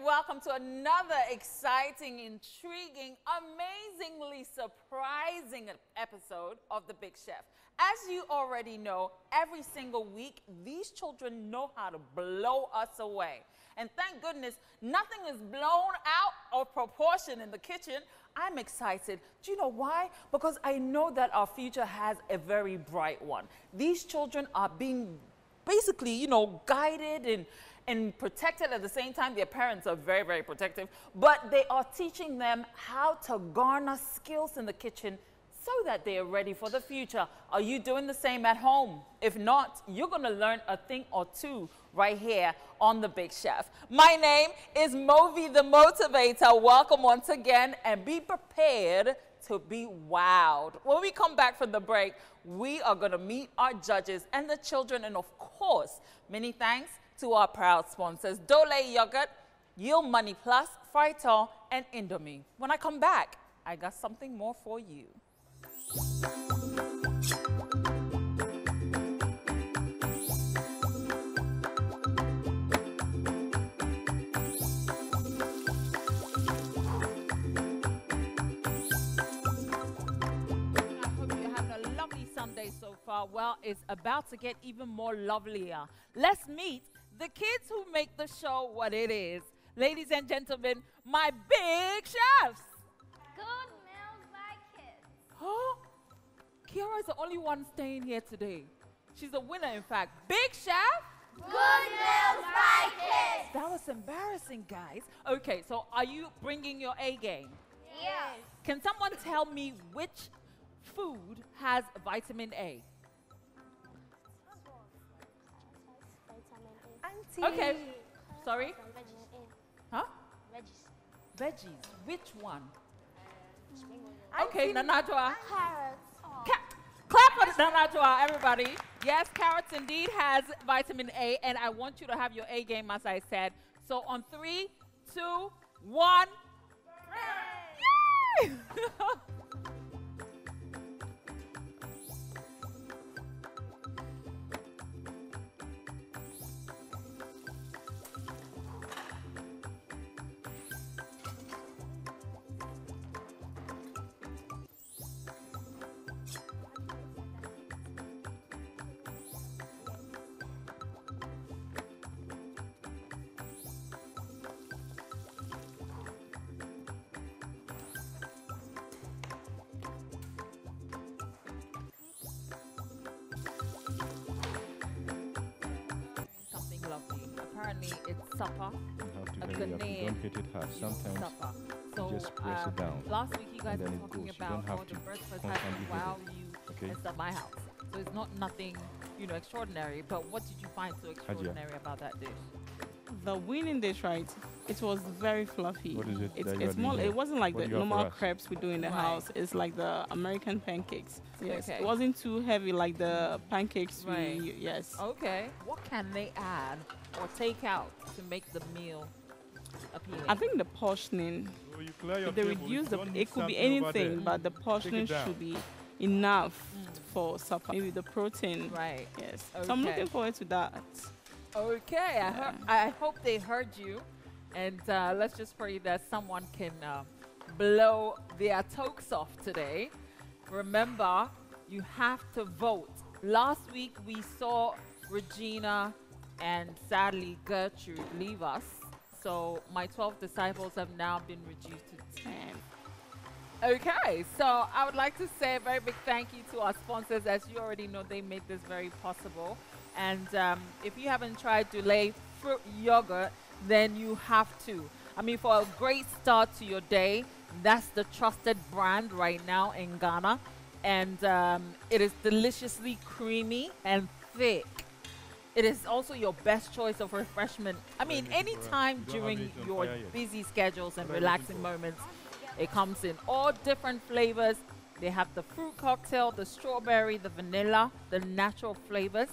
welcome to another exciting, intriguing, amazingly surprising episode of The Big Chef. As you already know, every single week, these children know how to blow us away. And thank goodness, nothing is blown out of proportion in the kitchen. I'm excited. Do you know why? Because I know that our future has a very bright one. These children are being basically, guided and protected at the same time. Their parents are very, very protective, but they are teaching them how to garner skills in the kitchen so that they are ready for the future. Are you doing the same at home? If not, you're gonna learn a thing or two right here on The Big Chef. My name is Movi the Motivator. Welcome once again, and be prepared to be wowed. When we come back from the break, we are gonna meet our judges and the children, and of course, many thanks to our proud sponsors, Dole Yogurt, Yield Money Plus, Frital, and Indomie. When I come back, I got something more for you. Sunday so far. Well, it's about to get even more lovelier. Let's meet the kids who make the show what it is. Ladies and gentlemen, my big chefs. Good Meals by Kids. Huh? Kiara is the only one staying here today. She's a winner, in fact. Big chef. Good Meals by Kids. That was embarrassing, guys. Okay, so are you bringing your A game? Yes. Can someone tell me which food has vitamin A? Okay. Sorry? Huh? Veggies. Which one? Okay, Nanajwa. Carrots. Clap for Nanajwa, everybody. Yes, carrots indeed has vitamin A, and I want you to have your A game, as I said. So on 3, 2, 1. Yay! Apparently it's supper. You A have to hurry up. You Ghanaian don't hit it hard. Sometimes supper. So just press it down. last week you guys and were then it talking goes. You about don't have how the to breakfast has constantly to hit wow it. you Okay. and stuff my house. So it's not nothing, extraordinary. But what did you find so extraordinary about that dish? The winning dish, right? It was very fluffy. What is it that you are It's doing more. there? It wasn't like What the do you have for normal us? crepes we do in the Right. house. It's like the American pancakes. Yes, Okay. it wasn't too heavy like the pancakes Right. Yes. Okay. What can they add or take out to make the meal appealing? I think the portioning. So you clear your If they table. reduce Don't need it could be something over anything, there. but the portioning down. should be enough for supper. Maybe the protein. Right. Yes. So I'm Okay. looking forward to that. Okay, I hope they heard you, and let's just pray that someone can blow their tokes off today. Remember, you have to vote. Last week we saw Regina and sadly Gertrude leave us, so my 12 disciples have now been reduced to 10. Okay, so I would like to say a very big thank you to our sponsors. As you already know, they made this very possible. And if you haven't tried Dule fruit yogurt, then you have to. I mean, for a great start to your day, that's the trusted brand right now in Ghana. And it is deliciously creamy and thick. It is also your best choice of refreshment. I mean, anytime during your busy schedules and relaxing moments, it comes in all different flavors. They have the fruit cocktail, the strawberry, the vanilla, the natural flavors.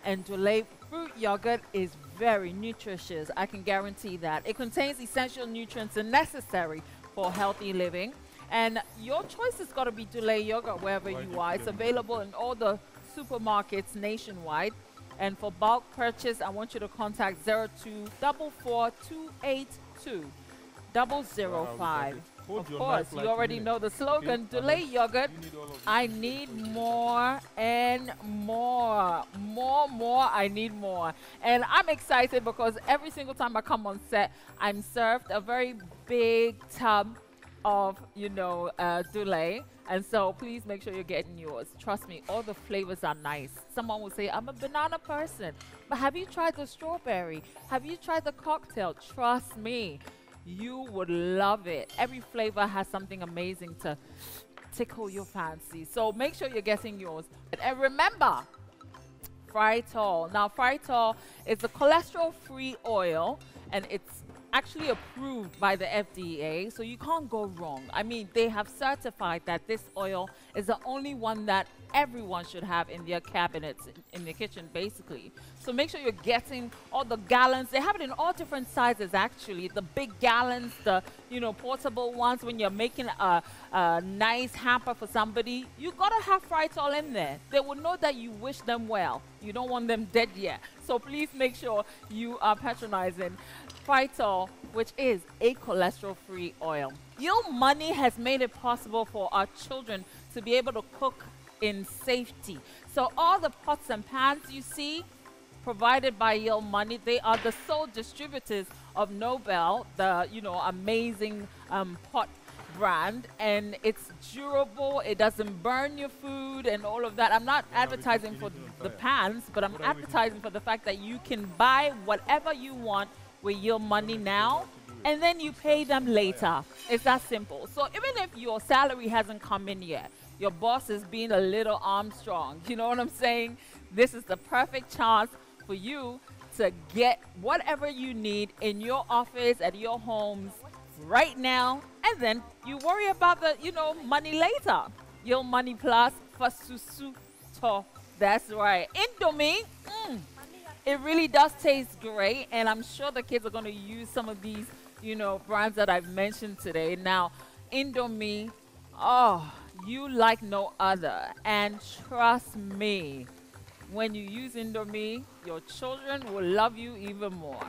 And Dule fruit yogurt is very nutritious. I can guarantee that. It contains essential nutrients and necessary for healthy living. And your choice has got to be Dule yogurt wherever you are. It's available in all the supermarkets nationwide. And for bulk purchase, I want you to contact 0244282005. Of course, you already know the slogan, Delay Yogurt. I need more and more. More, I need more. And I'm excited because every single time I come on set, I'm served a very big tub of, Delay. And so please make sure you're getting yours. Trust me, all the flavors are nice. Someone will say, I'm a banana person. But have you tried the strawberry? Have you tried the cocktail? Trust me, you would love it. Every flavor has something amazing to tickle your fancy. So make sure you're getting yours. And remember, Frytol. Now, Frytol is a cholesterol-free oil, and it's actually approved by the FDA, so you can't go wrong. I mean, they have certified that this oil is the only one that everyone should have in their cabinets, in their kitchen, basically. So make sure you're getting all the gallons. They have it in all different sizes, actually. The big gallons, the, portable ones. When you're making a nice hamper for somebody, you gotta have Frytol in there. They will know that you wish them well. You don't want them dead yet. So please make sure you are patronizing Frytol, which is a cholesterol-free oil. Your money has made it possible for our children to be able to cook in safety. So all the pots and pans you see provided by Yield Money, they are the sole distributors of Nobel, the amazing pot brand, and it's durable. It doesn't burn your food and all of that. I'm not advertising for the pans, but I'm advertising for the fact that you can buy whatever you want with Yield Money now, and then you pay them later. It's that simple. So even if your salary hasn't come in yet, your boss is being a little Armstrong, you know what I'm saying? This is the perfect chance for you to get whatever you need in your office, at your homes right now, and then you worry about the, money later. Yield Money Plus for Susu to. That's right. Indomie, it really does taste great, and I'm sure the kids are going to use some of these, brands that I've mentioned today. Now, Indomie, you like no other. And trust me, when you use Indomie, your children will love you even more.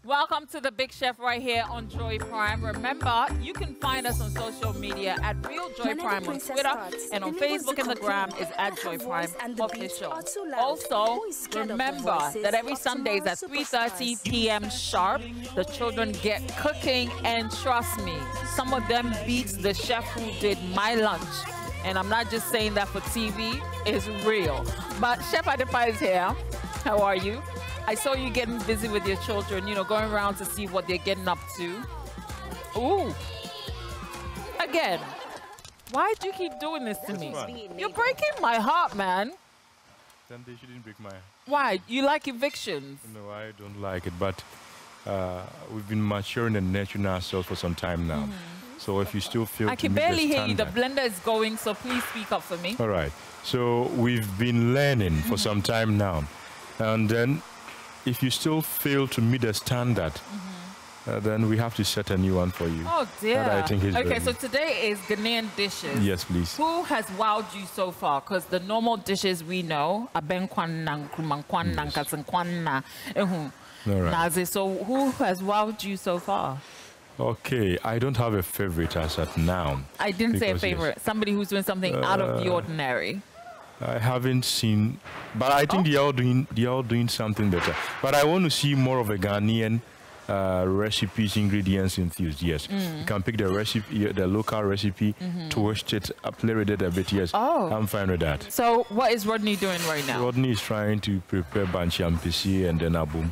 Welcome to the Big Chef right here on Joy Prime. Remember, you can find us on social media at Real Joy Prime on Twitter, and on Facebook and the Gram is at Joy Prime Official. Also, remember that every Sundays at 3:30 p.m. sharp, the children get cooking, and trust me, some of them beats the chef who did my lunch. And I'm not just saying that for TV, it's real. But Chef Adepa is here. How are you? I saw you getting busy with your children, going around to see what they're getting up to. Ooh. Again. Why do you keep doing this to me? You're breaking my heart, man. Then they shouldn't break my heart. Why? You like evictions? No, I don't like it, but we've been maturing and nurturing ourselves for some time now. So if you still feel I can barely hear you. The blender is going, so please speak up for me. All right. So we've been learning for some time now. And then if you still fail to meet the standard, then we have to set a new one for you. Oh, dear. That I think is okay, so today is Ghanaian dishes. Yes, please. Who has wowed you so far? Because the normal dishes we know, All right. So who has wowed you so far? Okay, I don't have a favorite as at now. I didn't say a favorite. Yes. Somebody who's doing something out of the ordinary. I haven't seen, but I think they are doing something better. But I want to see more of a Ghanaian recipes, ingredients infused. Yes, you can pick the recipe, the local recipe, twist it, play with it a bit. Yes, I'm fine with that. So what is Rodney doing right now? Rodney is trying to prepare banchi ampisi and then abum.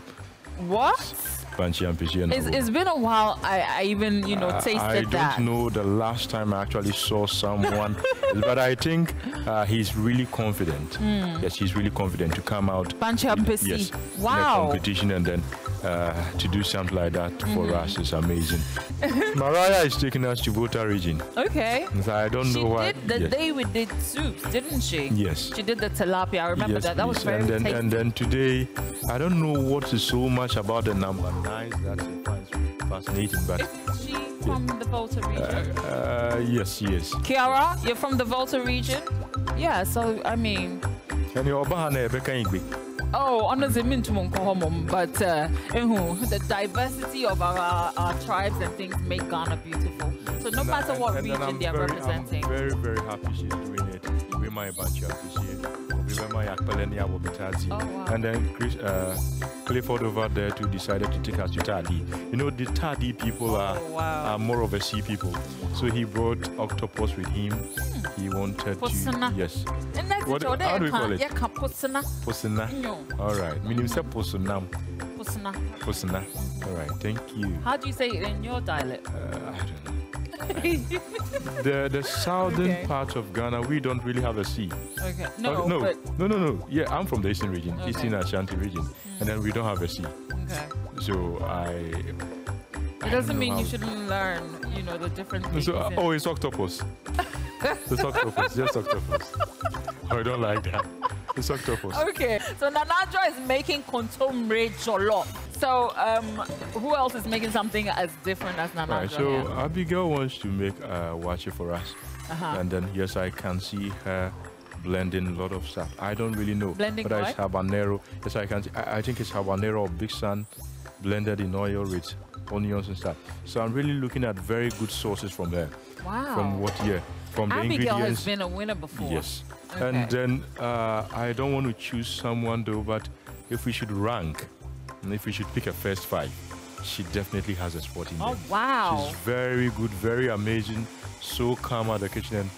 What? Banchi and Pichi and It's been a while. I even tasted I that. don't know the last time I actually saw someone, but I think he's really confident. Yes, he's really confident to come out. Banchi and Pichi. Yes, Wow. in a competition and then to do something like that for us is amazing. Mariah is taking us to Volta region. Okay. So I don't She know why. did the day we did soups, didn't she? Yes. She did the tilapia. I remember Yes, that. That was please. very tasty. And then today, I don't know what is so much about the number 9 that I find fascinating, but Is she from the Volta region? yes, she is. Kiara, you're from the Volta region? Yeah, so I mean, And your bahana Rebecca Igbe. oh, honestly, but the diversity of our tribes and things make Ghana beautiful. So no matter what region they are representing. I'm very, very happy she's doing it. We might bunch up this year. Oh, wow. And then Clifford over there too decided to take us to Tadi. You know, the Tadi people wow. are more of a sea people. So he brought octopus with him. He wanted Posuna. to. Yes. What, how do we call it? Yeah, Posuna. Posuna. No. All right. Meaning say Posunam. Posuna. Posuna. All right. Thank you. How do you say it in your dialect? I don't know. The southern Okay. part of Ghana, we don't really have a sea. Okay. Oh, No, but no. Yeah, I'm from the eastern region, Okay. Eastern Ashanti region, and then we don't have a sea. okay. So It doesn't mean you shouldn't learn, the different things. So oh, it's octopus. It's octopus, just octopus. I don't like that. It's octopus. Okay, so Nanajo is making kontomire jollof. So who else is making something as different as Nanajo? Right, so here? Abigail wants to make wache for us, and then yes, I can see her blending a lot of stuff. I don't really know, Blending but it's what? habanero. Yes, I can. I think it's habanero or Big Sun blended in oil with onions and stuff. So I'm really looking at very good sources from there. Wow. From what year? From the Abigail ingredients. has been a winner before. Yes. Okay. And then I don't want to choose someone though, but if we should rank, and if we should pick a first 5, she definitely has a spot in there. Oh, wow. She's very good, very amazing, so calm at the kitchen and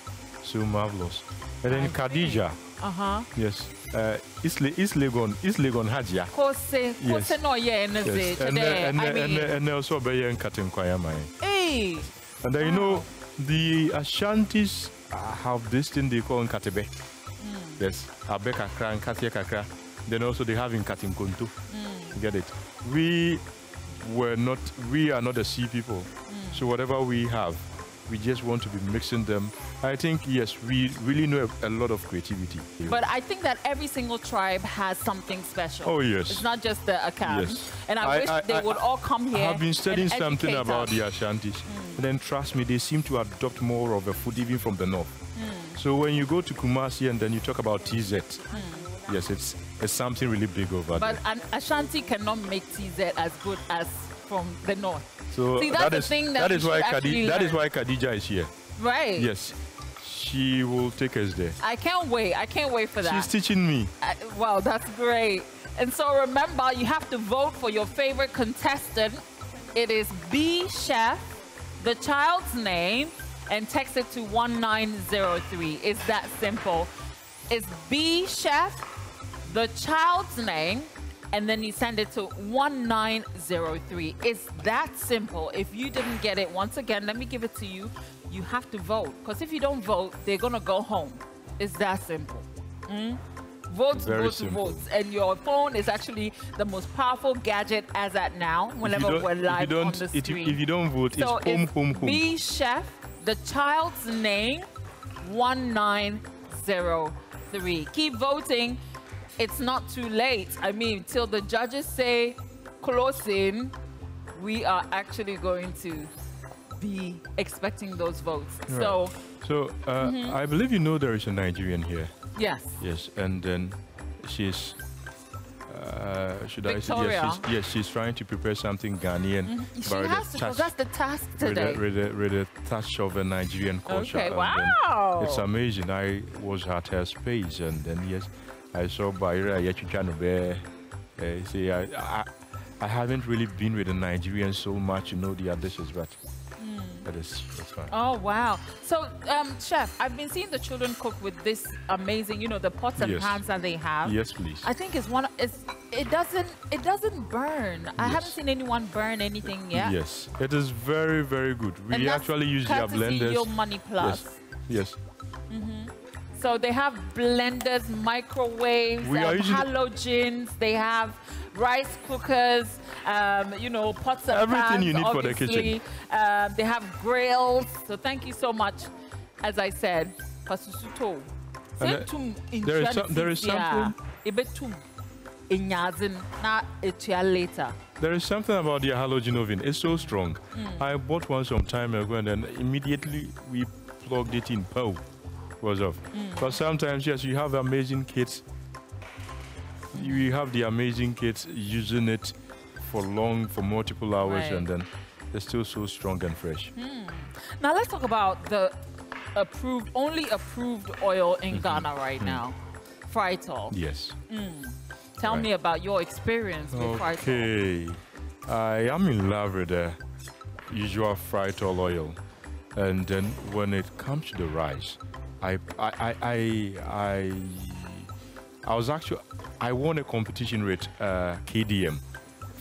so marvelous. And then Khadija, yes, East Legon Hajia. Kose no ye Yes. today. I mean, And also Bayan Katin Kwayamai. hey. And then you know, the Ashantis have this thing they call Nkatebe. Yes, Abe Kakra and Katia Kakra. Then also they have in Katim Kuntu. You get it? We are not the sea people. So whatever we have, we just want to be mixing them. I think, yes, we really know a lot of creativity. But I think that every single tribe has something special. Oh, yes. It's not just the Akan. Yes. And I wish they would all come here. I have been studying and something educate about us. the Ashantis. And then trust me, they seem to adopt more of a food even from the north. So when you go to Kumasi and then you talk about TZ, yes, it's something really big over there. But an Ashanti cannot make TZ as good as from the north. So See, that's the thing that we is why should actually that is learn. why Khadija is here. Right. Yes, she will take us there. I can't wait. I can't wait for that. She's teaching me. Wow, that's great. And so remember, you have to vote for your favorite contestant. It is B Chef, the child's name, and text it to 1903. It's that simple. It's B Chef, the child's name, and then you send it to 1903. It's that simple. If you didn't get it, once again, let me give it to you. You have to vote. Because if you don't vote, they're going to go home. It's that simple. Votes, Very votes, simple. votes. And your phone is actually the most powerful gadget as at now, whenever we're live on the screen. If you don't vote, So it's home, home, home. B Chef, the child's name, 1903. Keep voting. It's not too late. I mean, till the judges say closing, we are actually going to be expecting those votes. Right. So I believe you know there is a Nigerian here. Yes. Yes, and then she's. Should Victoria. I say yes? She's trying to prepare something Ghanaian, She but has to, because that's the task today. with a touch of a Nigerian culture. Okay, and wow. then it's amazing. I was at her space, and then yes, I saw Baira Yechuchanobe. See, I haven't really been with the Nigerians so much to know their dishes, but it's fine. Oh, wow. So, Chef, I've been seeing the children cook with this amazing, the pots and Yes. pans that they have. Yes, please. I think it's it doesn't burn. I haven't Yes. seen anyone burn anything yet. Yes, it is very, very good. We And that's actually use their courtesy blenders. Your Money Plus. Yes. So they have blenders, microwaves, We are using- halogens. They have rice cookers, you know, pots and Everything pans, you need for the obviously. kitchen. They have grills. So thank you so much. As I said, Pasusuto. And, there is something- Ibetum. Inyazin na etia later. There is something about the halogen oven. It's so strong. I bought one some time ago, and then immediately we plugged it in. Pow, was off. But sometimes, yes, you have amazing kids. You have the amazing kids using it for multiple hours, Right. and then it's still so strong and fresh. Now let's talk about the only approved oil in Ghana right now, Frytol. Yes. Tell Right. me about your experience with Frytol. Okay. I am in love with the usual Frytol oil, and then when it comes to the rice, I won a competition with KDM.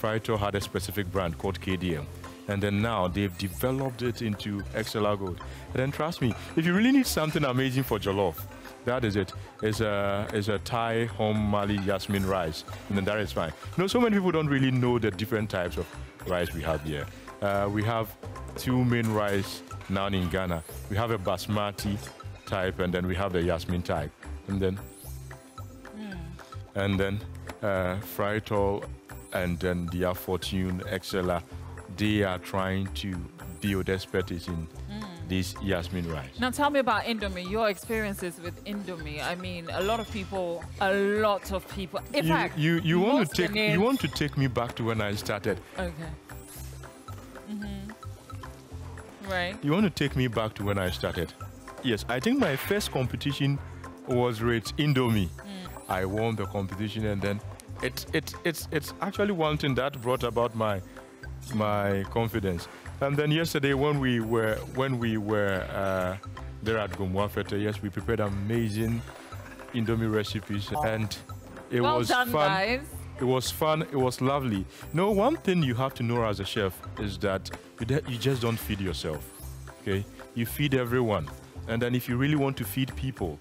Frytol had a specific brand called KDM, and then now they've developed it into XLR Gold. And then trust me, if you really need something amazing for jollof, that is it. It's a Thai home Mali Yasmin rice, and then that is fine. You know, so many people don't really know the different types of rice we have here. We have two main rice now in Ghana. We have a basmati type, and then we have the Yasmin type, and then Frytol, and then their Fortune XLR. They are trying to build expertise in this Yasmin rice. Now tell me about Indomie, your experiences with Indomie. I mean, a lot of people, in fact, You want most to take Ghanaians- you want to take me back to when I started. Okay. Right. You want to take me back to when I started. Yes, I think my first competition was with Indomie. I won the competition, and then it's actually one thing that brought about my confidence. And then yesterday when we were there at Gomwafete, yes, we prepared amazing Indomie recipes, and it Well was done, fun. guys. It was fun. It was lovely. You know, one thing you have to know as a chef is that you just don't feed yourself. Okay, you feed everyone, and then if you really want to feed people,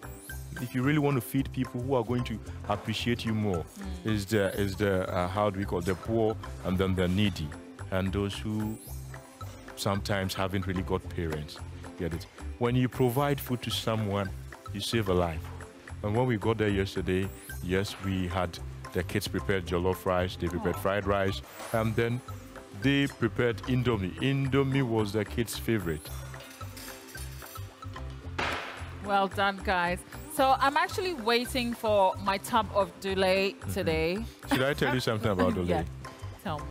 who are going to appreciate you more, is the how do we call it, the poor, and then the needy, and those who sometimes haven't really got parents. Get it? When you provide food to someone, you save a life. And when we got there yesterday, yes, we had the kids prepared jollof rice, they prepared fried rice, and then they prepared Indomie. Indomie was the kids' favorite. Well done, guys. So I'm actually waiting for my tub of Dule today. Should I tell you something about Dole? Yeah. Tell me.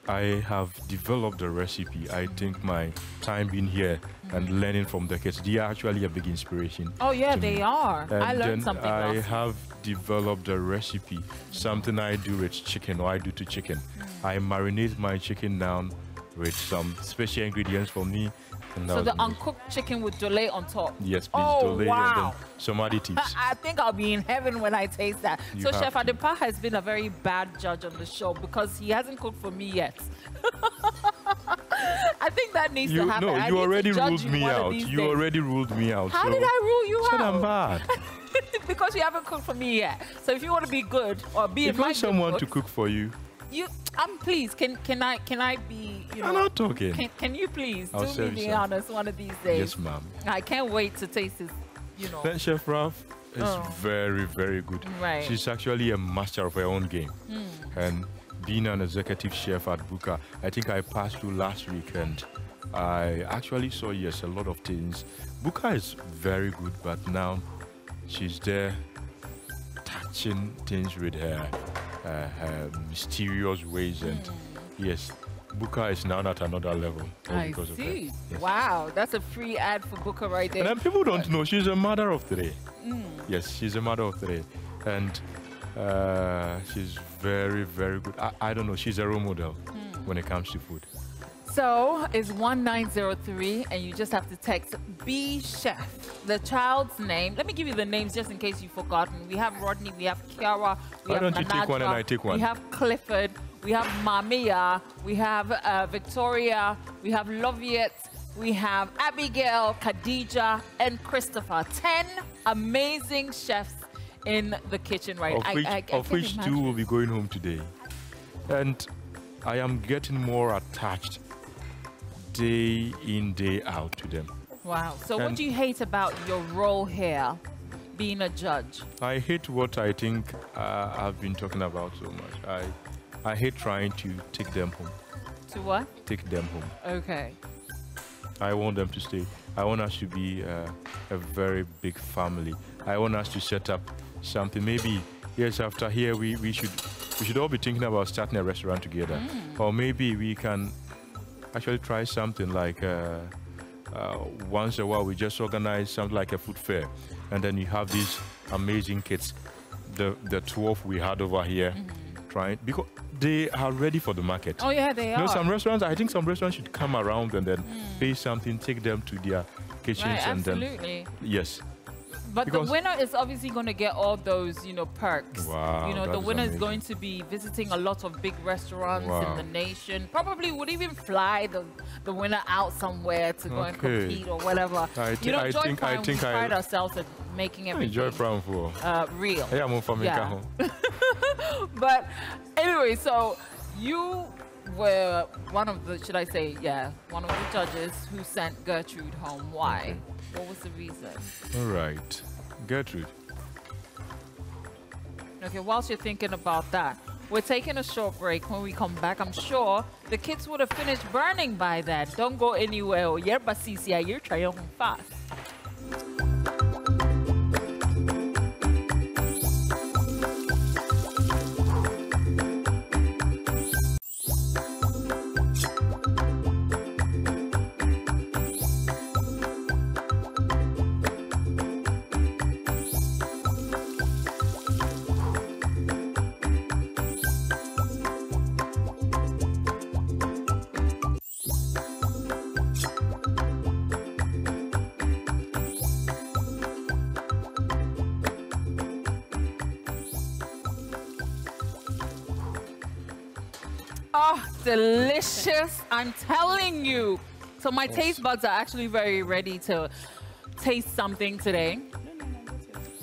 I have developed a recipe. I think my time being here and learning from the kids, they are actually a big inspiration. Oh yeah, to they me. are. And I then learned something I else. have developed a recipe, something I do with chicken, or I do to chicken. I marinate my chicken down with some special ingredients for me. And that So was the amazing. uncooked chicken with Dole on top. Yes, please, Oh, Dole, and wow. then some additives. I think I'll be in heaven when I taste that. You So have Chef to. Adepa has been a very bad judge on the show because he hasn't cooked for me yet. I think that needs to happen. I you need to already judge ruled you me one of out. these You days. already ruled me out. How so did I rule you said out? I'm bad. Because you haven't cooked for me yet. So if you want to be good or be If in you my want someone good to books, cook for you, please can I be, you I'm know, not talking. can you please I'll do serve me you the some. honors one of these days? Yes, ma'am. I can't wait to taste this, you know. Then Chef Ralph is Oh. very, very good. Right. She's actually a master of her own game. And being an executive chef at Buka, I think I passed through last week, and I actually saw, yes, a lot of things. Buka is very good, but now she's there touching things with her mysterious ways, and yes, Buka is now at another level. all I because of her. see. Yes. Wow, that's a free ad for Booker right there. And then people don't know she's a mother of three. Yes, she's a mother of three, and she's very, very good. I don't know. She's a role model when it comes to food. So it's 1903, and you just have to text B Chef, the child's name. Let me give you the names just in case you've forgotten. We have Rodney, we have Kiara, we Why have don't you take one and I Nanadra, take one? we have Clifford, we have Mamiya, we have Victoria, we have Loviette, we have Abigail, Khadija, and Christopher. 10 amazing chefs in the kitchen, right? Of which two will be going home today. And I am getting more attached day in, day out to them. Wow. So what And do you hate about your role here, being a judge? I hate what I think I've been talking about so much. I hate trying to take them home. To what? Take them home. Okay. I want them to stay. I want us to be a very big family. I want us to set up something. Maybe, yes, after here, we should all be thinking about starting a restaurant together. Or maybe we can actually try something like once a while we just organize something like a food fair. And then you have these amazing kids, the 12 we had over here, trying, because they are ready for the market. Oh yeah, they are. Some restaurants, I think some restaurants should come around and then pay something, take them to their kitchens, Right, and absolutely. then yes. But Because- the winner is obviously going to get all those, perks. Wow, the that is winner is amazing. going to be visiting a lot of big restaurants in Wow. the nation. Probably would even fly the winner out somewhere to go and Okay. compete or whatever. I Joy Prime, we think pride ourselves at making enjoy everything from for. real. Yeah, I'm from Yeah. home. But anyway, so you were one of the, should I say, one of the judges who sent Gertrude home. Why? What was the reason? All right, Gertrude. Okay, whilst you're thinking about that, we're taking a short break. When we come back, I'm sure the kids would have finished burning by then. Don't go anywhere. Oh, yeah, but CCI, you're trying fast. Oh, delicious. I'm telling you. So my taste buds are actually very ready to taste something today.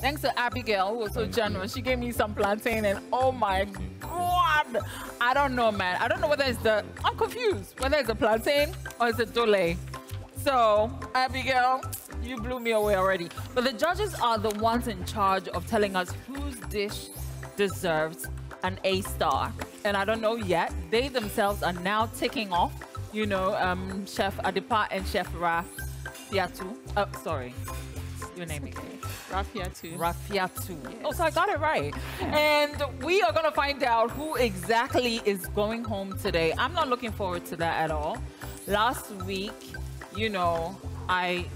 Thanks to Abigail, who was so generous. She gave me some plantain and oh my God. I don't know, man. I don't know whether I'm confused, whether it's a plantain or it's a dole. So, Abigail, you blew me away already. But the judges are the ones in charge of telling us whose dish deserves an A star. And I don't know yet. They themselves are now ticking off, Chef Adipa and Chef Rafiatu. Oh, sorry. Your name again. Rafiatu. Rafiatu. Yes. Oh, so I got it right. And we are going to find out who exactly is going home today. I'm not looking forward to that at all. Last week, I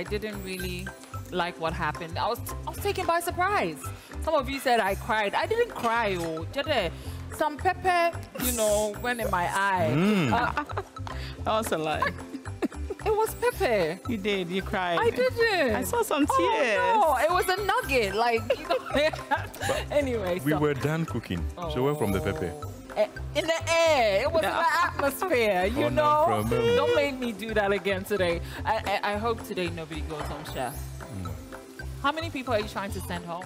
didn't really like what happened. I was taken by surprise. Some of you said I cried. I didn't cry. Oh, some pepper, went in my eye. That was a lie. It was pepper. You did. You cried. I didn't. I saw some tears. Oh, no, it was a nugget. Anyway. We so, were done cooking, so where from the pepper? in the air. It was in the atmosphere, Oh, no problem. Don't make me do that again today. I hope today nobody goes home, Chef. How many people are you trying to send home?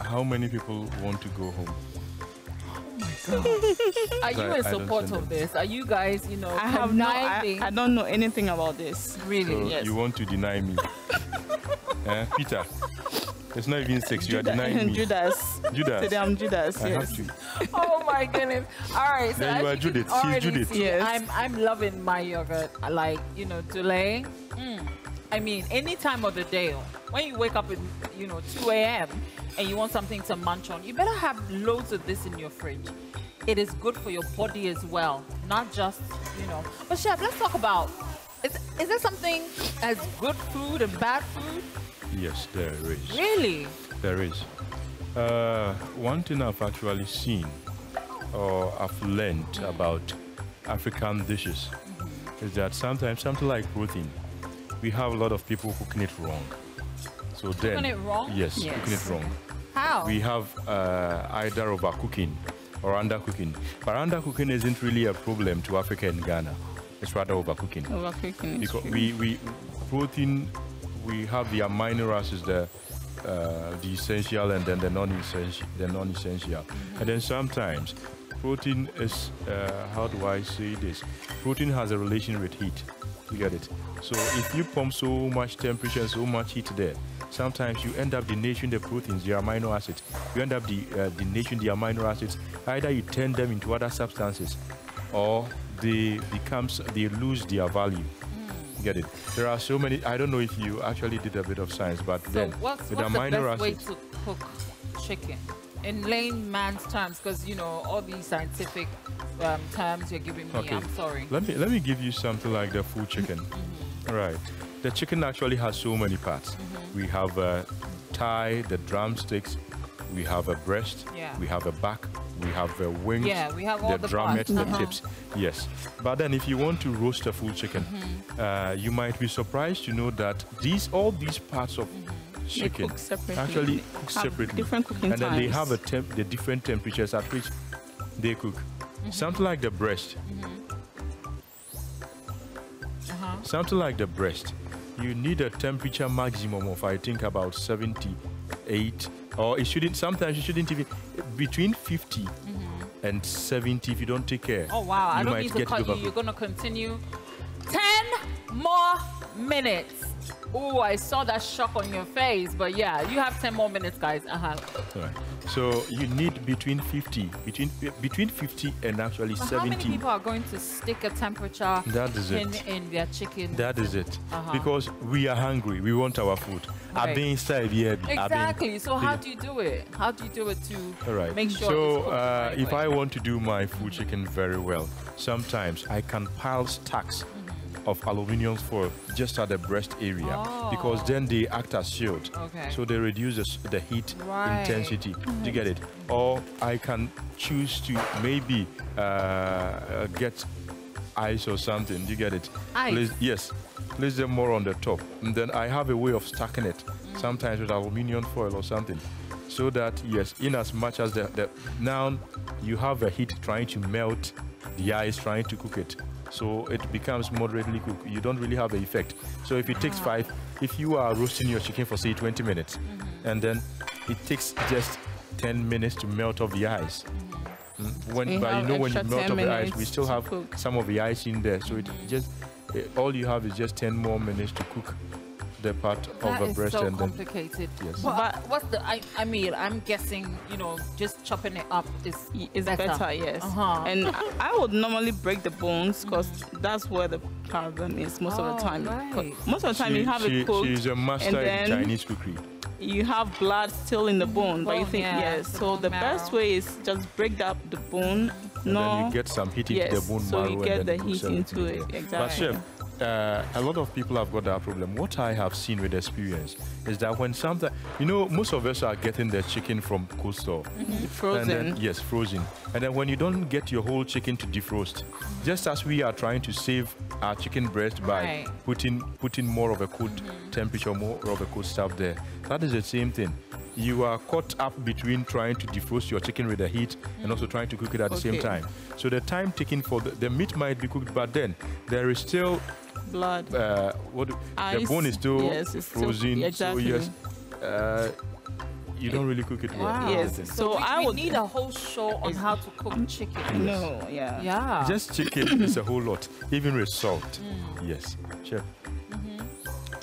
How many people want to go home? Are you I in don't support send of them. this? Are you guys, I have no. conniving? I don't know anything about this. Really? So Yes. you want to deny me? Peter, it's not even 6. You are denying me. Judas. Judas. Today I'm Judas. I Yes. have to. Oh my goodness. All right. So Then you as are can Judith. She's already Judith. see, Yes. I'm loving my yogurt. I like, Dulé. I mean, any time of the day. When you wake up at, 2 a.m. and you want something to munch on, you better have loads of this in your fridge. It is good for your body as well, not just, But Chef, let's talk about, is there something as good food and bad food? Yes, there is. Really? There is. One thing I've actually seen or I've learned about African dishes is that sometimes something like protein, we have a lot of people cooking it wrong. So then, Cooking it wrong? Yes, Yes. cooking it wrong. How? We have either overcooking or undercooking. But undercooking isn't really a problem to Africa and Ghana. It's rather overcooking. Overcooking is Because true. we protein, we have the amino acids, the essential and then the non-essential. And then sometimes protein is, how do I say this? Protein has a relation with heat. You get it? So if you pump so much temperature and so much heat there, sometimes you end up denaturing the proteins, the amino acids. You end up denaturing the amino acids. Either you turn them into other substances, or they lose their value. You get it? There are so many. I don't know if you actually did a bit of science, but So then what's with the amino best way acids. to cook chicken? In layman's terms, because, you know, all these scientific terms you're giving me, Okay. I'm sorry. Let me give you something like the full chicken. All right. The chicken actually has so many parts. We have a thigh, the drumsticks, we have a breast, Yeah. we have a back, we have a wings, Yeah, we have all the the drummet, parts. the Uh-huh. tips. Yes. But then if you want to roast a full chicken, you might be surprised to know that all these parts of They chicken cook separately. actually They cook have separately. different cooking And then they have times. the different temperatures at which they cook. Something like the breast. Something like the breast, you need a temperature maximum of, I think, about 78, or it shouldn't. Sometimes you shouldn't even between 50 and 70 if you don't take care. Oh, wow. I you don't might need to get cut you. overcooked. You're going to continue 10 more minutes. Oh, I saw that shock on your face. But yeah, you have 10 more minutes, guys. Uh-huh. All right. So you need between 50 and actually But how 70. many people are going to stick a temperature That is in, it. in their chicken? That is it. Uh-huh. Because we are hungry. We want our food. Right. I've been inside here. Exactly. So how do you do it? How do you do it to All right. make sure So it's cooked the right if way? I want to do my full chicken very well, sometimes I can pile stacks of aluminium foil just at the breast area, because then they act as shield. Okay. So they reduce the heat Right. intensity. Do you get it? Or I can choose to maybe get ice or something. Do you get it? Ice? Yes. Place them more on the top. And then I have a way of stacking it, sometimes with aluminium foil or something. So that, yes, in as much as now you have a heat trying to melt the ice, trying to cook it. So it becomes moderately cooked. You don't really have the effect. So if it takes if you are roasting your chicken for say 20 minutes, and then it takes just 10 minutes to melt off the ice. When We you have know when you extra melt 10 off the ice, we minutes still to have cook. some of the ice in there. So it just all you have is just 10 more minutes to cook the part That of a is breast, so and then complicated. Yes. What's the? I mean, I'm guessing, you know, just chopping it up is Better, yes. Uh-huh. And I would normally break the bones because that's where the problem is most of the Oh, time. right. Most of the time you have it cooked, she's a master in then Chinese cookery. you have blood still in the bone, but you Bone, think, yeah, yes. the So bone the best marrow. way is just break up the bone. And then you get some heat into yes, the bone so marrow, you get and the then heat cook into everything it. there. Exactly. But chef, a lot of people have got that problem. What I have seen with experience is that when sometimes, you know, most of us are getting the chicken from cold store. Frozen. And then, yes, frozen. And then when you don't get your whole chicken to defrost, just as we are trying to save our chicken breast by Right. putting more of a cold temperature, more of a cold stuff there, that is the same thing. You are caught up between trying to defrost your chicken with the heat and also trying to cook it at the same Okay. time. So the time taken for the meat might be cooked, but then there is still Blood. the Ice, bone is still yes, it's still- frozen. exactly. So yes, you don't really cook it well. Wow. Yes. That's the thing. So I we would need a whole show on how to cook chicken. No, yeah. Yeah. Just chicken is a whole lot, even with salt. Yes, chef.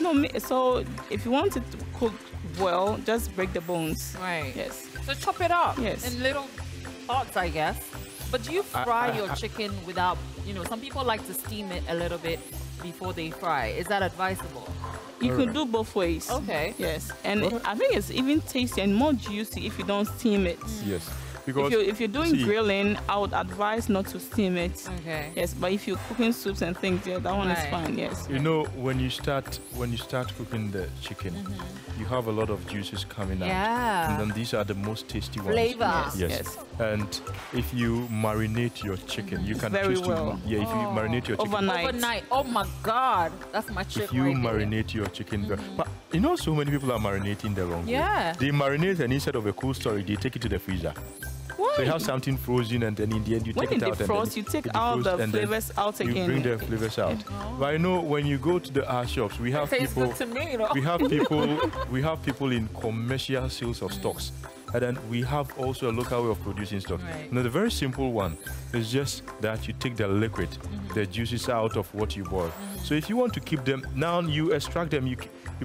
No, so if you want it to cook well, just break the bones. Right. Yes. So chop it up Yes. in little parts, I guess. But do you fry your chicken without, you know, some people like to steam it a little bit before they fry. Is that advisable? You can do both ways. Okay. Yes. And I think it's even tasty and more juicy if you don't steam it. Yes. Because if you're doing see, grilling, I would advise not to steam it. Okay. Yes, but if you're cooking soups and things, yeah, that one is Right. fine. Yes. you know, when you start cooking the chicken, you have a lot of juices coming out. Yeah. And then these are the most tasty ones. Flavor. Yes. Yes. Yes. And if you marinate your chicken, you can Very choose well. to if you marinate your chicken. Overnight. Overnight. Oh my God. That's my trick If you right there. marinate your chicken, but you know, so many people are marinating the wrong way. Yeah. They marinate and instead of a cold storage, they take it to the freezer. Why? So you have something frozen and then in the end you When take it it out defrosts, and then you take it all defrosts the and then flavors out you again. bring the flavors out. But I know when you go to our shops, we have Tastes people. good to me, you know. We have people in commercial sales of stocks, and then we have also a local way of producing stock. Right. Now the very simple one is just that you take the liquid, the juices out of what you boil. So if you want to keep them, now you extract them, you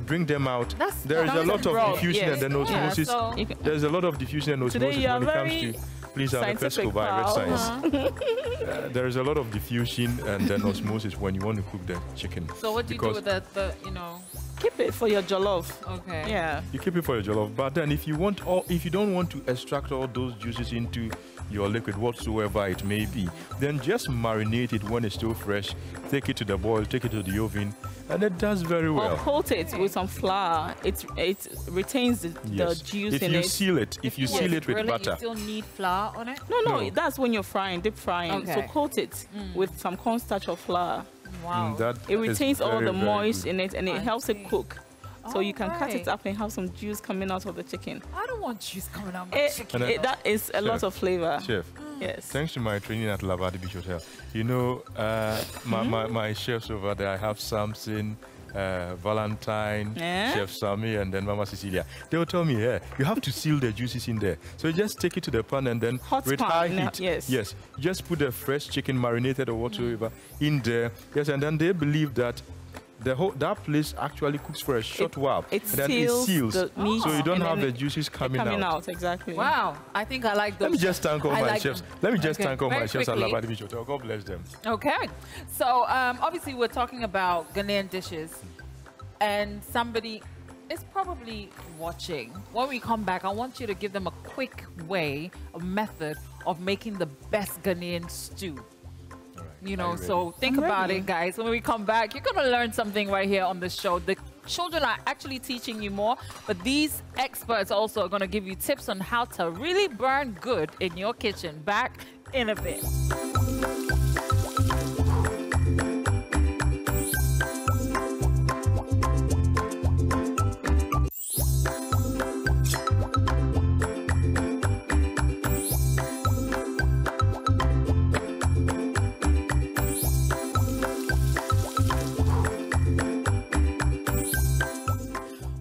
bring them out. There is a That's lot of broad, diffusion yes. and then Yeah, osmosis. so- You can- There's a lot of diffusion and Today osmosis you are when it comes very to. Please, I'm a scientific Pesco by Red pal. Science. There is a lot of diffusion and then osmosis when you want to cook the chicken. So what do you do Because with the you know? Keep it for your jollof. Okay. Yeah. you keep it for your jollof, but then if you don't want to extract all those juices into your liquid whatsoever it may be, then just marinate it when it's still fresh, take it to the boil, take it to the oven, and it does very Or well. coat it with some flour. It retains the Yes. juice If in you it. seal it, if you want seal to it with grill butter, you still need flour on it. No, No. that's when you're frying, deep frying. So Okay. coat it with some cornstarch or flour. Wow. that It is retains all very, the very moist good. in it and it I helps see. it cook. So you can cut it Alright. up and have some juice coming out of the chicken. I don't want juice coming out of my It, chicken. that is a lot Chef. of flavor. Chef, Yes. thanks to my training at Lavadi Beach Hotel, you know, my chefs over there, I have Samson, Valentine, Yeah? Chef Sammy, and then Mama Cecilia. They will tell me, yeah, you have to seal the juices in there. So you just take it to the pan and then Hot with pan, high yeah, heat. yes. Yes. You just put the fresh chicken marinated or whatsoever in there. Yes, and then they believe that that place actually cooks for a short while. It and then it seals. the meat So you don't and have then the juices coming coming out. out. Exactly. Wow. I think I like those. Let me just thank all I my like chefs. them. Let me just Okay, thank all my very chefs at quickly. Lavadi Beach Hotel. God bless them. Okay. So obviously we're talking about Ghanaian dishes, and somebody is probably watching. When we come back, I want you to give them a quick way, a method of making the best Ghanaian stew. You know, so think I'm about ready. it, guys. When we come back, you're going to learn something right here on the show. The children are actually teaching you more, but these experts also are going to give you tips on how to really burn good in your kitchen. Back in a bit.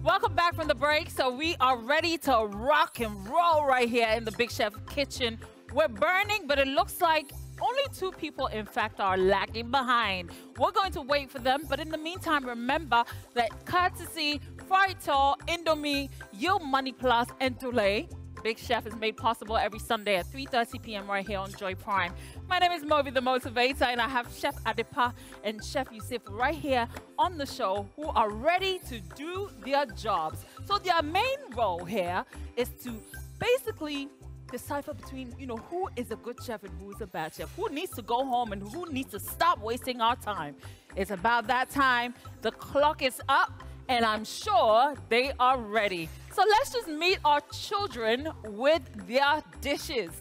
Welcome back from the break. So we are ready to rock and roll right here in the Big Chef kitchen. We're burning, but it looks like only 2 people, in fact, are lagging behind. We're going to wait for them, but in the meantime, remember that courtesy, Frytol, Indomie, Yield Money Plus, and Tule, Big Chef is made possible every Sunday at 3:30 p.m. right here on Joy Prime. My name is Movi the Motivator, and I have Chef Adepa and Chef Yusuf right here on the show who are ready to do their jobs. So their main role here is to basically decipher between, who is a good chef and who is a bad chef, who needs to go home and who needs to stop wasting our time. It's about that time. The clock is up, and I'm sure they are ready. So let's just meet our children with their dishes.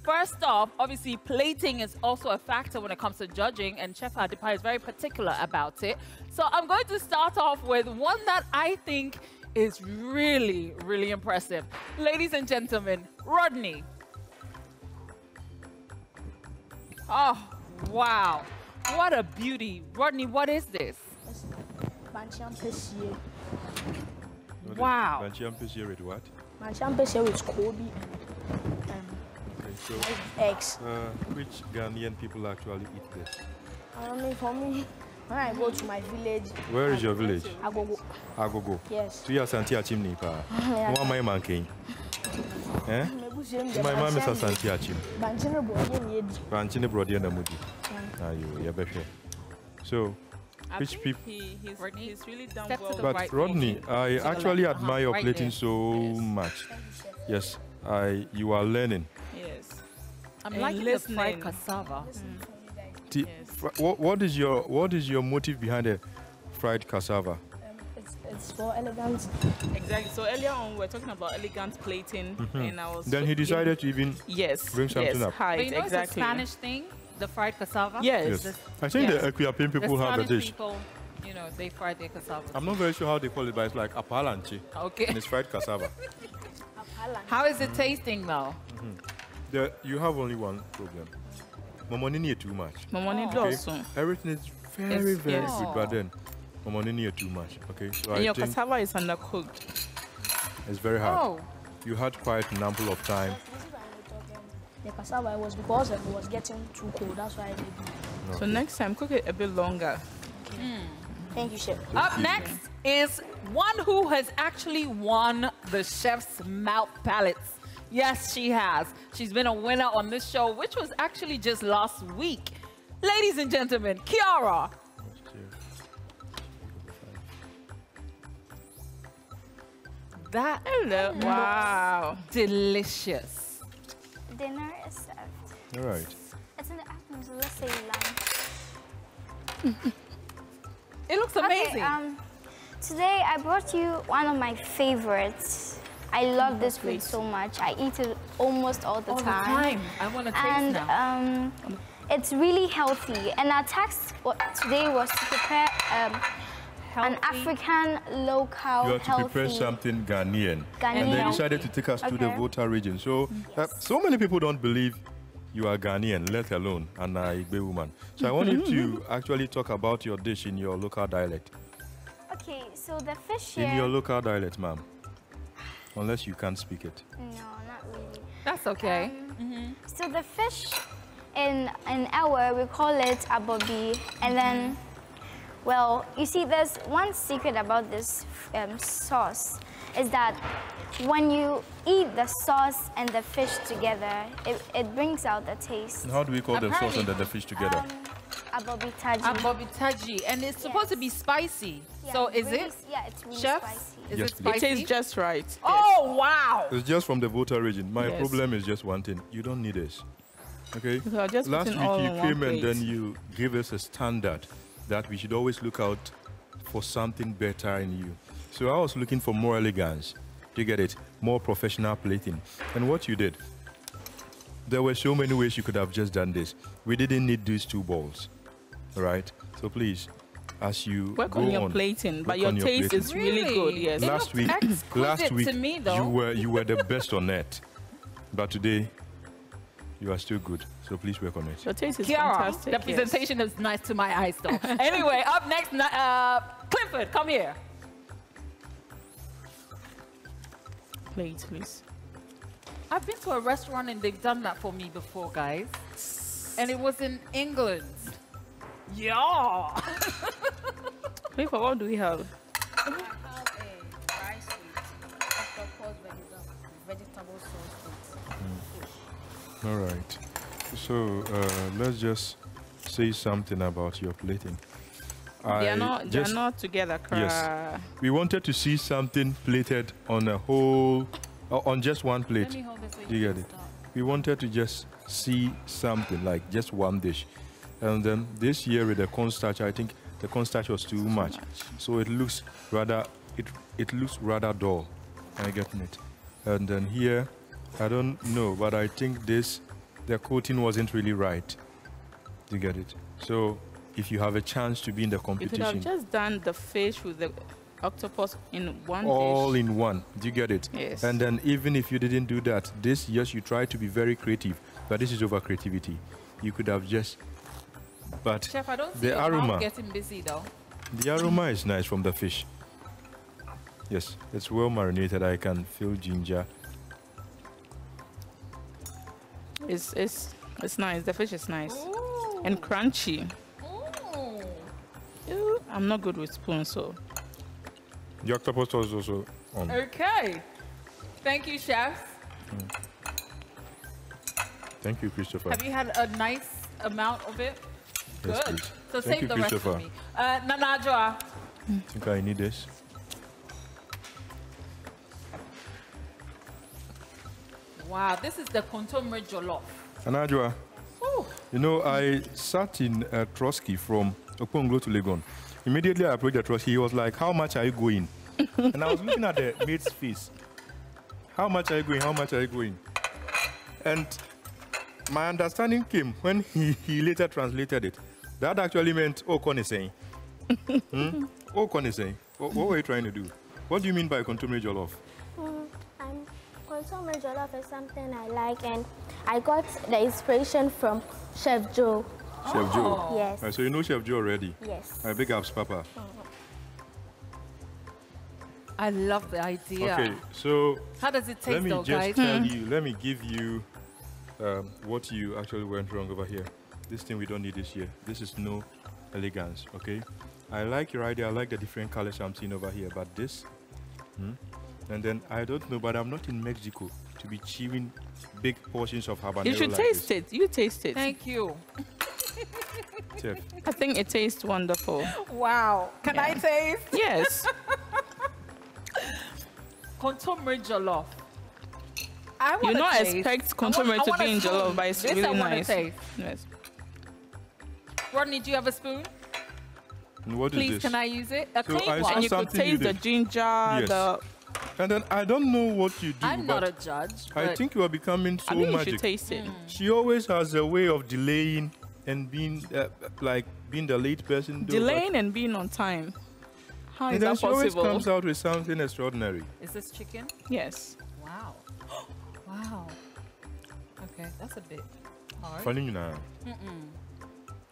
First off, obviously, plating is also a factor when it comes to judging, and Chef Adepa is very particular about it. So I'm going to start off with one that I think is really, really impressive. Ladies and gentlemen, Rodney. Oh, wow. What a beauty. Rodney, what is this? Banchian Pessier. Wow. Banchian Pessier with what? Banchian Pessier with Kobe Okay, so and eggs. which Ghanaian people actually eat this? I mean, for me, when I go to my village, Where is your village? I go. Agogo. Yes. So you are Santi Achim Nipa. Yeah. Who am I manking? Eh? My mom is a Santi Achim. Banchian Boy, Ranchine Brody and Amudi. So, I which think people? he's really done Step to well. the But right, Rodney, maybe. I To the actually left. admire your Right plating there. so Yes. much. Yes, you are learning. Yes. I'm And liking the fried listening. cassava. What is your motive behind the fried cassava? It's for elegance. Exactly. So earlier on, we were talking about elegant plating, and I was. Then he decided to even Yes. bring something yes, up. Height, But you know exactly. it's a Spanish thing, the fried cassava? Yes. yes. I think Yes. the Equiapian people The have a Spanish dish. people, you know, they fry their cassava. I'm not very sure how they call it, but it's like apalanchi. And Okay. it's fried cassava. How is it tasting though? You have only one problem. Momoni need too much. Momoni Oh. Okay? dosu. Everything is very, very yes. good, but then momoni need too much. Okay, so And I your think cassava is undercooked. it's very hard. Oh, You had quite an ample of time. The cassava was because it was getting too cold. That's why I did. So next time, cook it a bit longer. Thank you, chef. up next is one who has actually won the chef's mouth palates. Yes, she has. She's been a winner on this show, which was actually just last week. Ladies and gentlemen, Kiara. That Hello. Wow. delicious. Dinner is served. All right. It's in the afternoon, so let's say lunch. It looks amazing. Okay, today I brought you one of my favorites. I love this food so much. I eat it almost all the All the time. time. I want to taste And now. it's really healthy. And our task today was to prepare an Healthy. African local You have to healthy. prepare something Ghanaian. And they Ghanaian. decided to take us to the Okay. Volta region. So, so many people don't believe you are Ghanaian, let alone an Igbe woman. So I want you to actually talk about your dish in your local dialect. Okay, so the fish In your here. local dialect, ma'am. Unless you can't speak it. No, not really. That's okay. So the fish in our we call it abobi, and then, well, you see, there's one secret about this sauce is that when you eat the sauce and the fish together, it brings out the taste. How do we call the sauce Apparently- and the fish together? Abobi taji. Abobi taji, and it's supposed to be spicy. Yeah, So is really it? Yeah, it's really Chefs? spicy. Is Yes, it please. It spicy? tastes just right. Oh, wow. It's just from the Volta region. My Yes. problem is just one thing. You don't need this. Okay? So I'll just Last put in week all you on one came and plate. then you gave us a standard that we should always look out for something better in you. So I was looking for more elegance. You get it? More professional plating. And what you did, there were so many ways you could have just done this. We didn't need these two balls. All right? So please, as you Work go on your plating, but work your on your taste plating. is really good. Yes. It last looked week, exquisite to me, though. you were the best on net, but today you are still good. So please work on it. Your taste is Kiara, fantastic. the yes. presentation is nice to my eyes, though. Anyway, up next, Clifford, come here. Plate, please. I've been to a restaurant and they've done that for me before, guys. And it was in England. Yeah. Wait, for what do we have? I have a rice with octopus vegetable sauce. All right. So let's just say something about your plating. They are not together. Yes. We wanted to see something plated on a whole, on just one plate. Let me hold this so Do you get it? We wanted to just see something like just one dish. And then this year with the cornstarch, I think the cornstarch was too much. So it looks rather, it looks rather dull. Am I getting it? And then here, I don't know, but I think the coating wasn't really right. Do you get it? So if you have a chance to be in the You could have competition, just done the fish with the octopus in one all dish. in one. Do you get it? Yes. And then even if you didn't do that, this, yes, you try to be very creative, but this is over creativity. You could have just, but Chef, I don't see the your mouth aroma, getting busy, though. the aroma is nice from the fish. Yes, it's well marinated. I can feel ginger. It's nice. The fish is nice Ooh. and crunchy. Ooh. Ooh, I'm not good with spoons, so The octopus was also on. Okay. Thank you, chef. Thank you, Christopher. Have you had a nice amount of it? Yes, Good. please. So Thank save you, the rest for Christopher. me. Nanajwa. I think I need this. Wow, this is the kontomire jollof. Anajua, you know, I sat in Trotsky from Okonglo to Legon. Immediately I approached the Trotsky, he was like, how much are you going? And I was looking at the mate's face. How much are you going? How much are you going? And my understanding came when he later translated it. That actually meant, oh, Konisei. Oh, Konisei. What were you trying to do? What do you mean by contour jollof? Contour jollof is something I like, and I got the inspiration from Chef Joe. Chef Joe? Yes. So you know Chef Joe already? Yes. Big ups, Papa. I love the idea. Okay, so how does it taste, let me though, just guys? tell you, let me give you what you actually went wrong over here. This thing we don't need this year. This is no elegance, okay? I like your idea. I like the different colors I'm seeing over here, but this, and then I don't know, but I'm not in Mexico to be chewing big portions of habanero. You should like taste this. it. You taste it. Thank you. Chef. I think it tastes wonderful. Wow. Can I taste? Yes. Contour jollof. I You want not to taste. expect contour I to want be a in spoon. jollof, but it's This I really wanna nice. taste. Yes. Rodney, do you have a spoon? And what is Please, this? can I use it? A So clean I one. And you could something you taste the did. ginger, Yes. the. And then I don't know what you do, I'm not a but judge. I but think you are becoming so I think you magic. should taste it. She always has a way of delaying and being like being the late person. though, Delaying and being on time. How but- is and then that she always possible? comes out with something extraordinary. Is this chicken? Yes. Wow. Wow. Okay, that's a bit hard. Funny you know.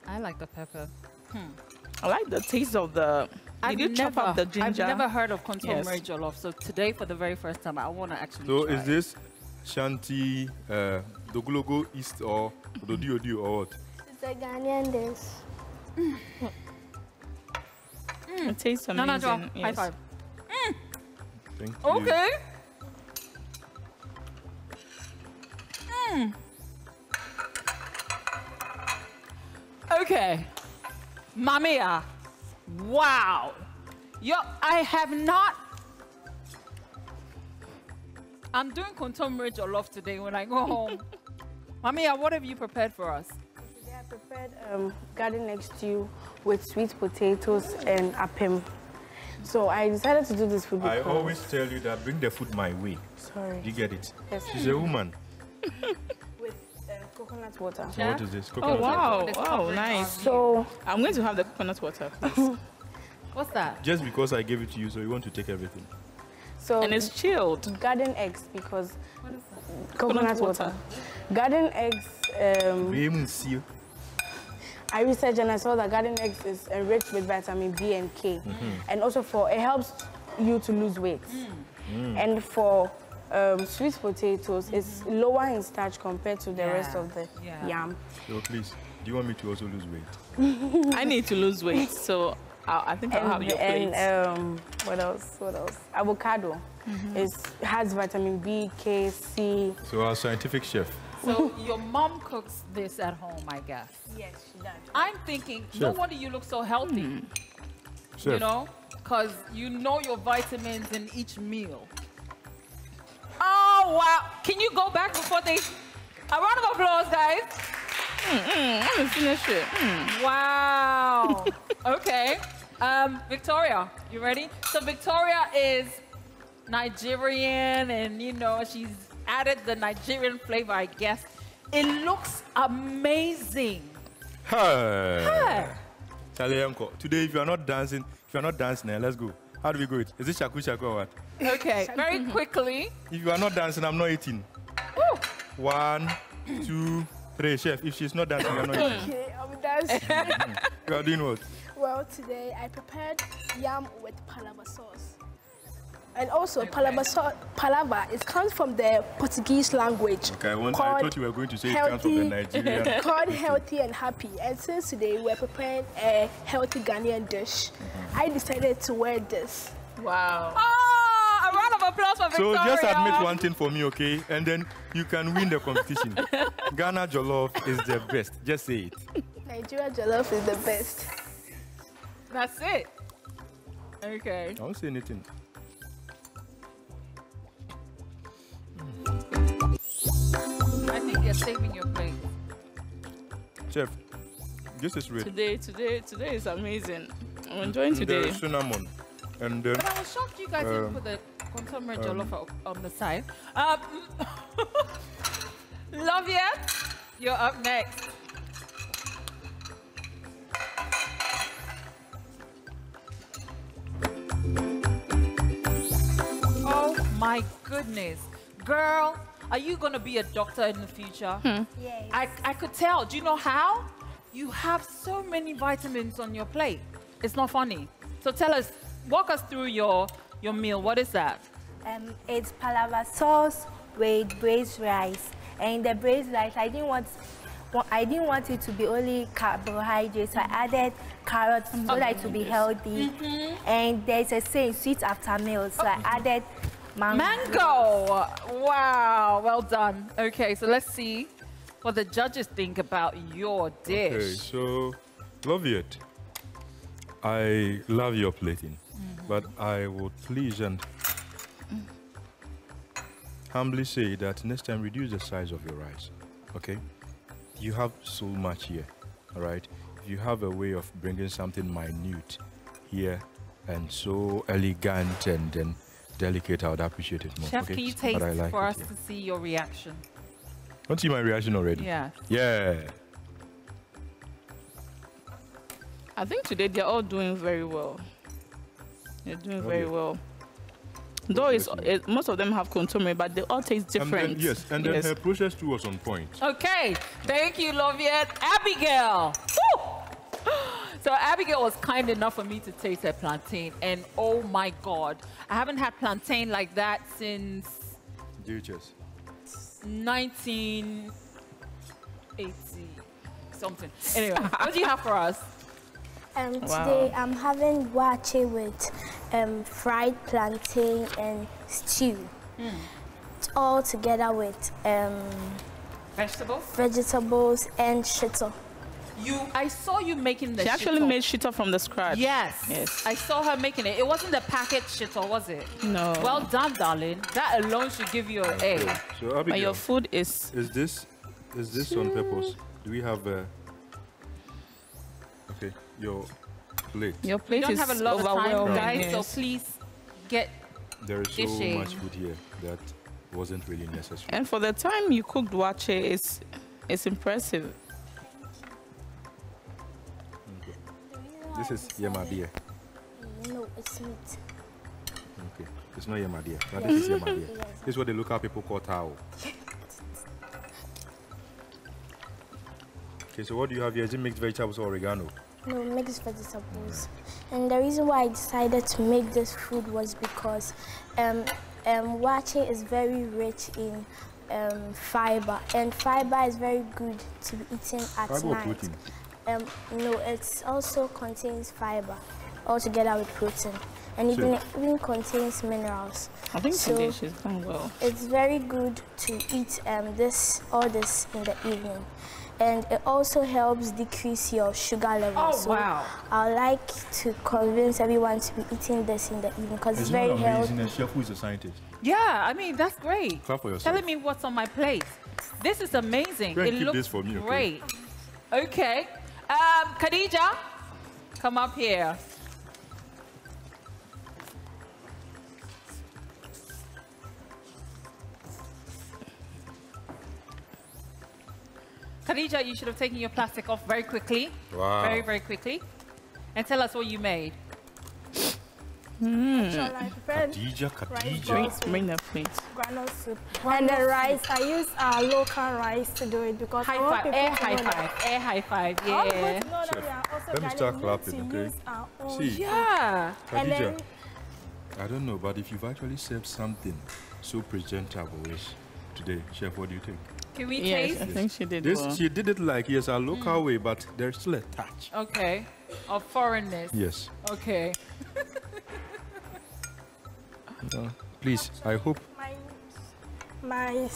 I like the pepper. I like the taste of the. Did you chop up the ginger? I've never heard of contour Yes. jollof, so today for the very first time, I want to actually So try is this Shanti, Doglogo East or Dodiodio or what? It's a Ghanaian dish. It tastes No, amazing. no, High Yes. five. Thank you. Okay. Okay. Mamia. Wow. I have not. I'm doing contour jollof today when I go home. Mamia, what have you prepared for us? Today I prepared garden egg stew with sweet potatoes and apem. So I decided to do this food I because... always tell you that bring the food my way. Sorry. Do you get it? Yes. She's a woman. With coconut water. So what is this? Oh Coconut water. wow! It's Wow, covering nice. our- So I'm going to have the coconut water, please. What's that? Just because I gave it to you, so you want to take everything. And it's chilled. garden eggs because What is that? coconut water. Garden eggs, I researched and I saw that garden eggs is enriched with vitamin B and K. And also it helps you to lose weight. And for sweet potatoes, it's lower in starch compared to the rest of the Yeah. yam. So please, do you want me to also lose weight? I need to lose weight, so I think I'll have your plate. And what else? Avocado has vitamin B, K, C. So our scientific chef. So your mom cooks this at home, I guess. Yes, she does. I'm thinking, no Chef. wonder you look so healthy. Chef. You know, because you know your vitamins in each meal. Oh wow! Can you go back before they? A round of applause, guys. I'm gonna finish it. Wow. Okay. Victoria, you ready? So Victoria is Nigerian, and you know she's added the Nigerian flavor, I guess. It looks amazing. Hey. Charlie Uncle. Today, if you are not dancing, let's go. How do we go it? Is it shaku shaku or what? Okay, very quickly. If you are not dancing, I'm not eating. Woo. 1, 2, 3, chef. If she's not dancing, you're not eating. Okay, I'm dancing. You are doing what? Well, today I prepared yam with palava sauce. And also, palava, it comes from the Portuguese language. Okay, I called thought you were going to say it comes from the Nigerian. called healthy and happy. And since today we're preparing a healthy Ghanaian dish, I decided to wear this. Wow. Oh, a round of applause for So Victoria. just admit one thing for me, okay? And then you can win the competition. Ghana Jollof is the best. Just say it. Nigeria jollof is the best. That's it. Okay. I won't say anything. I think you're saving your plate. Chef, this is red. Today is amazing. I'm enjoying There today. is cinnamon. And then But I was shocked you guys didn't put the consomme jollof on the side. Love you. You're up next. Oh my goodness. Girl, are you going to be a doctor in the future? Yes. I could tell. Do you know how? You have so many vitamins on your plate. It's not funny. So tell us, walk us through your meal. What is that? It's palava sauce with braised rice. And the braised rice, I didn't want it to be only carbohydrates. So I added carrots so that it would be healthy. And there's a saying, sweet after meal. So I added Mango. Wow. Well done. Okay, so let's see what the judges think about your dish. Okay, so love it. I love your plating, but I would please and humbly say that next time reduce the size of your rice. Okay, you have so much here. All right, if you have a way of bringing something minute here and so elegant and then delicate, I would appreciate it more. Chef, okay? can you But taste I like for it, us yeah. to see your reaction? Don't see my reaction already. Yeah. Yeah. I think today they're all doing very well. They're doing very yeah. well. Though most of them have consomme, but they all taste different. And then, yes, and then her process too was on point. Okay, thank you, Loviet. Abigail. Woo! So Abigail was kind enough for me to taste her plantain, and oh my God, I haven't had plantain like that since DHS. 1980 something. Anyway, what do you have for us? Today I'm having wache with fried plantain and stew. It's all together with Vegetables? vegetables and shito. I saw you making the She actually shito. made shito from the scratch. Yes. Yes. I saw her making it. It wasn't the packet shito, was it? No. Well done, darling. That alone should give you an A. So But Abigail, your food is is this on purpose? Do we have okay, your plate? your We plate don't is have a lot of time, overwhelming. guys, yes. so please get There is so Dishing. much food here that wasn't really necessary. And for the time you cooked wache, it's impressive. Okay. This is yemadia. No, it's meat. Okay. It's not yemadia. Now this is yemadia. This is what the local people call tao. Okay, so what do you have here? Is it mixed vegetables or oregano? No, mixed vegetables. And the reason why I decided to make this food was because wache is very rich in fiber, and fiber is very good to be eaten at Fiber or night. protein? No, it also contains fiber, all together with protein, and Sure. even contains minerals. I think So- today she's done well. It's very good to eat all this in the evening, and it also helps decrease your sugar level. Oh, So wow. I like to convince everyone to be eating this in the evening because it's very healthy. A chef who is a scientist. Yeah, I mean, that's great. Clap for yourself. Telling me what's on my plate. This is amazing. Go and It keep looks this for me, okay? great. Okay. Khadija, come up here. Khadija, you should have taken your plastic off very quickly. Wow. Very, very quickly. And tell us what you made. So I prepared Khadija. Bring the plate. granule soup. And the rice, I use local rice to do it because I High want five, people air to high know that- five, air high five, I want people yeah. to know that we are also Let me start Ghanaian, clapping, to okay? use our own See. Yeah. And Khadija, then- I don't know, but if you've actually served something so presentable-ish today, chef, what do you think? Can we Yes, taste? I think she did This well. she did it like yes, our local way, but there's still a touch. Okay. Of foreignness. Yes. Okay. Please, I hope. my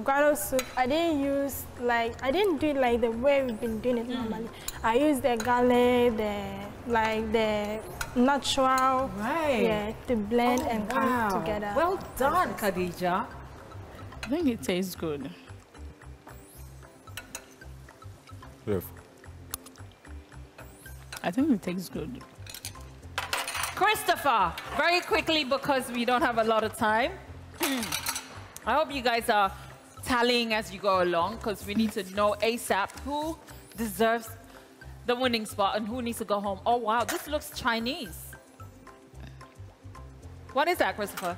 granule soup, I didn't do it like the way we've been doing it normally. I used the garlic, the natural, Right. to blend and come together. Well done, Khadija. I think it tastes good. Chef. I think it tastes good. Christopher, very quickly because we don't have a lot of time. I hope you guys are tallying as you go along because we need to know ASAP who deserves the winning spot and who needs to go home. Oh, wow, this looks Chinese. What is that, Christopher?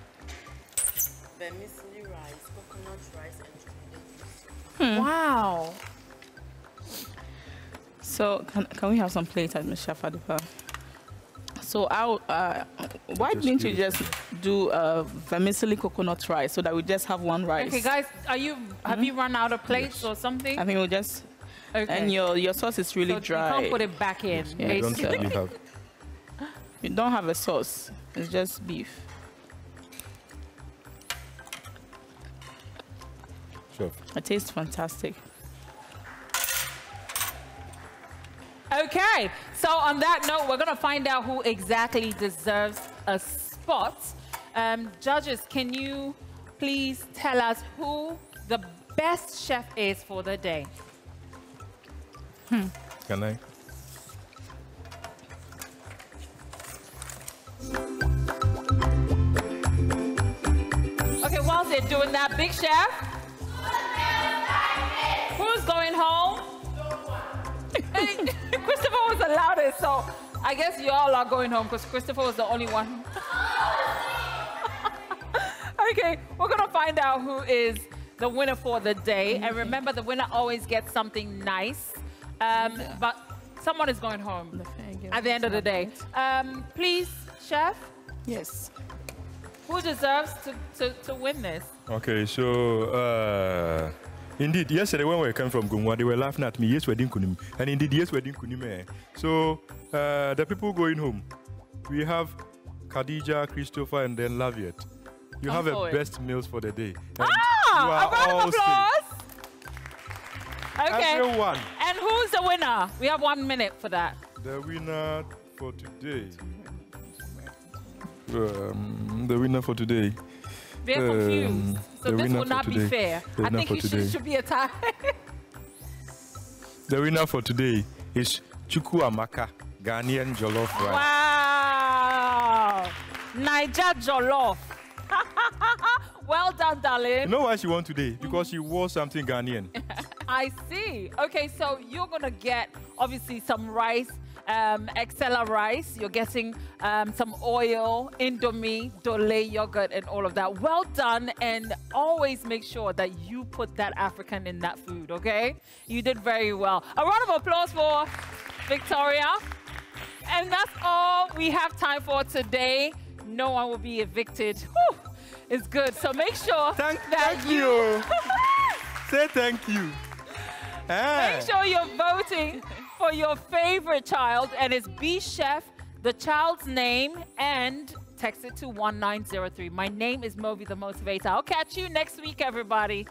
Vermicelli rice, coconut rice, and Wow. So can we have some plates at Miss Shafadipa? So why didn't you just do vermicelli coconut rice so that we just have one rice? Okay, guys, have you run out of plates or something? I think we'll just. Okay. And your sauce is really So dry. you can't put it back in. Yeah, I don't basically. really have. You don't have a sauce. It's just beef. Chef. It tastes fantastic. Okay, so on that note, we're gonna find out who exactly deserves a spot. Judges, can you please tell us who the best chef is for the day? Can I? Okay, whilst they're doing that, big chef. Who's going home? Christopher was the loudest, so I guess you all are going home because Christopher was the only one. Okay, we're gonna find out who is the winner for the day. And remember, the winner always gets something nice. But someone is going home at the end of the day. Please, chef, Yes. who deserves to win this? Okay, so indeed, yesterday when we came from Gungwa, they were laughing at me. Yes, wedding kunim, and indeed, yes, wedding kunim. So the people going home, we have Khadija, Christopher, and then Laviet. You Come have forward. a best meals for the day. And A you are round of all applause. Okay. Everyone. And who's the winner? We have 1 minute for that. The winner for today. The winner for today. They're confused. So the this winner will for not be today. fair. The I winner think for you today. should be a tie. The winner for today is Chuku Amaka, Ghanaian jollof rice. Wow. Niger Jollof. Well done, darling. You know why she won today? Because she wore something Ghanaian. I see. Okay, so you're going to get, obviously, some rice, Excella rice. You're getting some oil, Indomie, Dole yogurt, and all of that. Well done. And always make sure that you put that African in that food, okay? You did very well. A round of applause for Victoria. And that's all we have time for today. No one will be evicted. Whew, it's good. So make sure Thank that you. Say thank you. make sure you're voting for your favorite child, and it's B Chef, the child's name, and text it to 1903. My name is Movi the Motivator. I'll catch you next week, everybody.